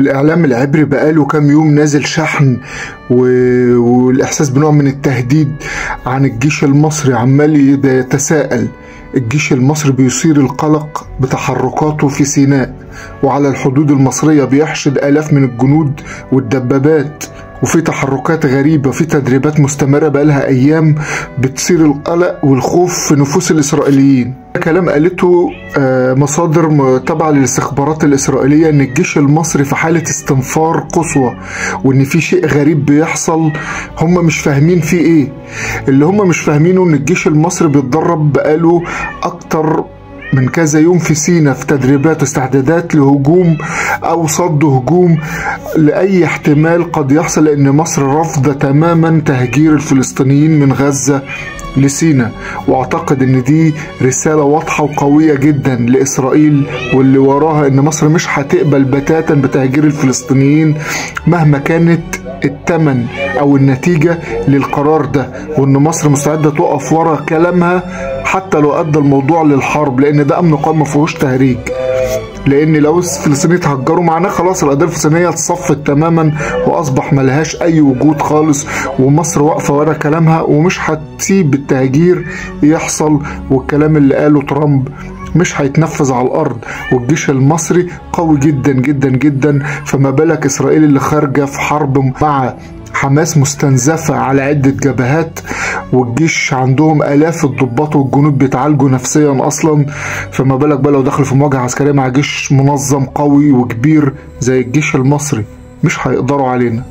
الإعلام العبري بقاله كام يوم نازل شحن والإحساس بنوع من التهديد عن الجيش المصري. عمال يتساءل، الجيش المصري بيثير القلق بتحركاته في سيناء وعلى الحدود المصرية، بيحشد آلاف من الجنود والدبابات، وفي تحركات غريبة، في تدريبات مستمرة بقالها أيام بتصير القلق والخوف في نفوس الإسرائيليين. كلام قالته مصادر تابعة للاستخبارات الإسرائيلية إن الجيش المصري في حالة استنفار قصوى، وإن في شيء غريب بيحصل هم مش فاهمين فيه إيه. اللي هم مش فاهمينه إن الجيش المصري بيتدرب بقاله أكتر من كذا يوم في سيناء في تدريبات واستعدادات لهجوم أو صد هجوم لأي احتمال قد يحصل، لأن مصر رافضة تماما تهجير الفلسطينيين من غزة لسيناء. واعتقد ان دي رسالة واضحة وقوية جدا لإسرائيل واللي وراها، ان مصر مش هتقبل بتاتا بتهجير الفلسطينيين مهما كانت الثمن او النتيجة للقرار ده، وان مصر مستعدة تقف ورا كلامها حتى لو ادى الموضوع للحرب، لان ده امن قومي ما فيهوش تهريج. لان لو الفلسطينيين اتهجروا معناه خلاص القضيه الفلسطينيه اتصفت تماما واصبح ملهاش اي وجود خالص، ومصر واقفه ورا كلامها ومش هتسيب التهجير يحصل، والكلام اللي قاله ترامب مش هيتنفذ على الارض. والجيش المصري قوي جدا جدا جدا، فما بالك اسرائيل اللي خارجه في حرب مع حماس مستنزفة على عدة جبهات، والجيش عندهم آلاف الضباط والجنود بيتعالجوا نفسيا أصلا، فما بالك بقى لو دخلوا في مواجهة عسكرية مع جيش منظم قوي وكبير زي الجيش المصري. مش هيقدروا علينا.